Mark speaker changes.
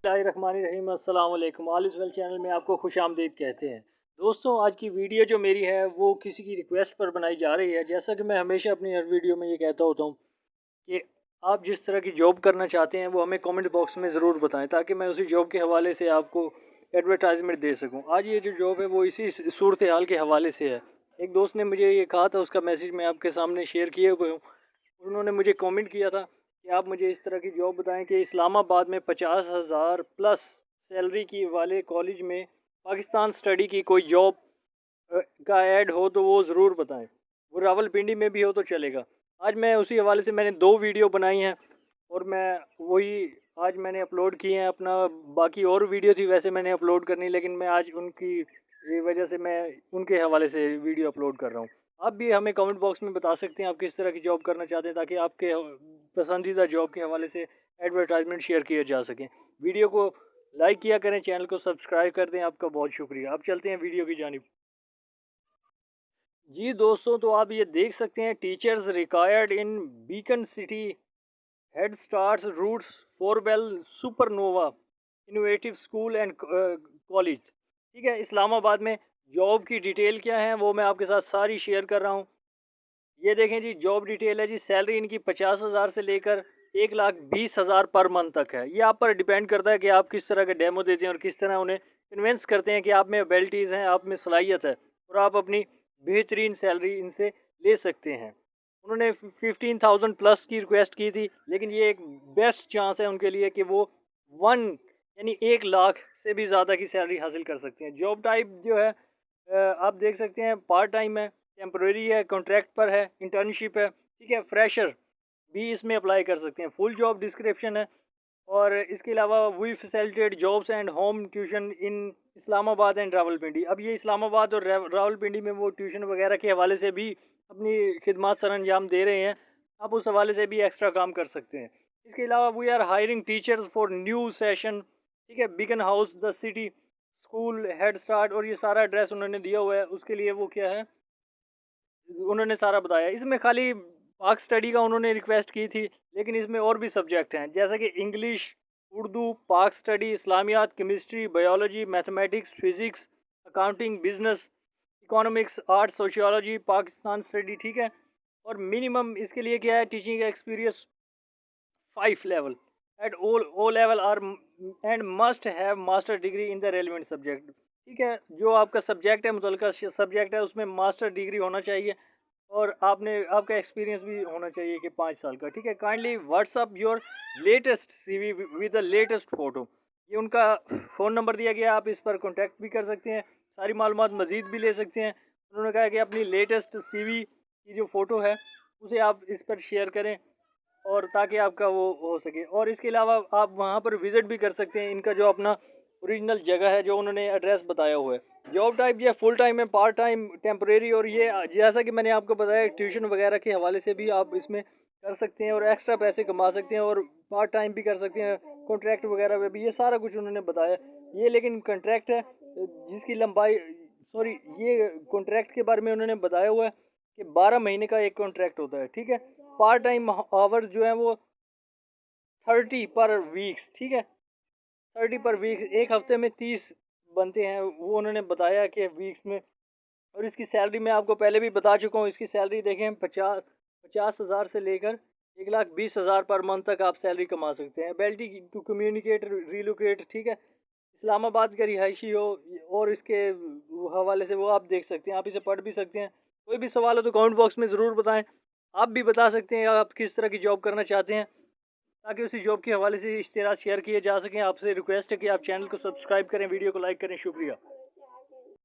Speaker 1: बिस्मिल्लाहिर्रहमानिर्रहीम। अस्सलाम वालेकुम। ऑल इज़ वेल चैनल में आपको खुशामदीद कहते हैं। दोस्तों, आज की वीडियो जो मेरी है वो किसी की रिक्वेस्ट पर बनाई जा रही है। जैसा कि मैं हमेशा अपनी हर वीडियो में ये कहता होता हूँ कि आप जिस तरह की जॉब करना चाहते हैं वो हमें कमेंट बॉक्स में ज़रूर बताएं, ताकि मैं उसी जॉब के हवाले से आपको एडवर्टाइजमेंट दे सकूँ। आज ये जो जॉब है वो इसी सूरत हाल के हवाले से है। एक दोस्त ने मुझे ये कहा था, उसका मैसेज मैं आपके सामने शेयर किए हुए हूँ। उन्होंने मुझे कमेंट किया था कि आप मुझे इस तरह की जॉब बताएं कि इस्लामाबाद में 50,000 प्लस सैलरी की वाले कॉलेज में पाकिस्तान स्टडी की कोई जॉब का ऐड हो तो वो ज़रूर बताएं। वो रावलपिंडी में भी हो तो चलेगा। आज मैं उसी हवाले से मैंने 2 वीडियो बनाई हैं और मैं वही आज मैंने अपलोड किए हैं। अपना बाकी और वीडियो थी वैसे मैंने अपलोड करनी, लेकिन मैं आज उनकी ये वजह से मैं उनके हवाले से वीडियो अपलोड कर रहा हूँ। आप भी हमें कमेंट बॉक्स में बता सकते हैं आप किस तरह की जॉब करना चाहते हैं, ताकि आपके पसंदीदा जॉब के हवाले से एडवर्टाइजमेंट शेयर किए जा सकें। वीडियो को लाइक किया करें, चैनल को सब्सक्राइब कर दें। आपका बहुत शुक्रिया। अब चलते हैं वीडियो की जानिब। जी दोस्तों, तो आप ये देख सकते हैं, teachers required in beacon city head start roots forwell supernova innovative school and college. ठीक है, इस्लामाबाद में जॉब की डिटेल क्या है वो मैं आपके साथ सारी शेयर कर रहा हूँ। ये देखें जी, जॉब डिटेल है जी। सैलरी इनकी 50,000 से लेकर 1,20,000 पर मंथ तक है। ये आप पर डिपेंड करता है कि आप किस तरह के डेमो देते हैं और किस तरह उन्हें कन्विंस करते हैं कि आप में एबिलिटीज़ हैं, आप में सलाहियत है और आप अपनी बेहतरीन सैलरी इनसे ले सकते हैं। उन्होंने 15,000 प्लस की रिक्वेस्ट की थी, लेकिन ये एक बेस्ट चांस है उनके लिए कि वो 1 यानी 1 लाख से भी ज़्यादा की सैलरी हासिल कर सकते हैं। जॉब टाइप जो है आप देख सकते हैं, पार्ट टाइम है, टेम्प्रेरी है, कॉन्ट्रैक्ट पर है, इंटर्नशिप है। ठीक है, फ्रेशर भी इसमें अप्लाई कर सकते हैं। फुल जॉब डिस्क्रिप्शन है और इसके अलावा we facilitate jobs and home tuition in Islamabad and Rawalpindi. अब ये इस्लामाबाद और रावलपिंडी में वो ट्यूशन वगैरह के हवाले से भी अपनी खिदमत सर अंजाम दे रहे हैं। आप उस हवाले से भी एक्स्ट्रा काम कर सकते हैं। इसके अलावा we are hiring teachers for new session. ठीक है, Beaconhouse the city school headstart, और ये सारा एड्रेस उन्होंने दिया हुआ है। उसके लिए वो क्या है उन्होंने सारा बताया। इसमें खाली पाक स्टडी का उन्होंने रिक्वेस्ट की थी, लेकिन इसमें और भी सब्जेक्ट हैं, जैसे कि English, Urdu, Pak study, Islamiat, chemistry, biology, mathematics, physics, accounting, business, economics, art, sociology, Pakistan study. ठीक है, और मिनिमम इसके लिए क्या है, teaching experience 5 level at O level or and must have master degree in the relevant subject. ठीक है, जो आपका सब्जेक्ट है, मुतलका सब्जेक्ट है, उसमें मास्टर डिग्री होना चाहिए और आपका एक्सपीरियंस भी होना चाहिए कि 5 साल का। ठीक है, kindly WhatsApp your latest CV with the latest photo. ये उनका फ़ोन नंबर दिया गया, आप इस पर कॉन्टैक्ट भी कर सकते हैं, सारी मालूमात मज़ीद भी ले सकते हैं। उन्होंने कहा कि अपनी लेटेस्ट सीवी की जो फ़ोटो है उसे आप इस पर शेयर करें और ताकि आपका वो हो सके। और इसके अलावा आप वहाँ पर विज़िट भी कर सकते हैं, इनका जो अपना ओरिजिनल जगह है जो उन्होंने एड्रेस बताया हुआ है। जॉब टाइप ये फुल टाइम है, पार्ट टाइम, टेम्परेरी, और ये जैसा कि मैंने आपको बताया ट्यूशन वगैरह के हवाले से भी आप इसमें कर सकते हैं और एक्स्ट्रा पैसे कमा सकते हैं और पार्ट टाइम भी कर सकते हैं, कॉन्ट्रैक्ट वगैरह में भी। ये सारा कुछ उन्होंने बताया। ये लेकिन कॉन्ट्रैक्ट है जिसकी लंबाई, सॉरी, ये कॉन्ट्रैक्ट के बारे में उन्होंने बताया हुआ है कि 12 महीने का एक कॉन्ट्रैक्ट होता है। ठीक है, पार्ट टाइम आवर्स जो है वो 30 पर वीक्स। ठीक है, 30 पर वीक्स, एक हफ्ते में 30 बनते हैं, वो उन्होंने बताया कि वीक्स में। और इसकी सैलरी मैं आपको पहले भी बता चुका हूँ। इसकी सैलरी देखें, 50,000 से लेकर 1,20,000 पर मंथ तक आप सैलरी कमा सकते हैं। Ability to communicate relocate. ठीक है, इस्लामाबाद का रिहायशी हो और इसके हवाले से वो आप देख सकते हैं, आप इसे पढ़ भी सकते हैं। कोई भी सवाल हो तो कमेंट बॉक्स में ज़रूर बताएं। आप भी बता सकते हैं आप किस तरह की जॉब करना चाहते हैं, ताकि उसी जॉब के हवाले से इश्तेहार शेयर किए जा सकें। आपसे रिक्वेस्ट है कि आप चैनल को सब्सक्राइब करें, वीडियो को लाइक करें। शुक्रिया।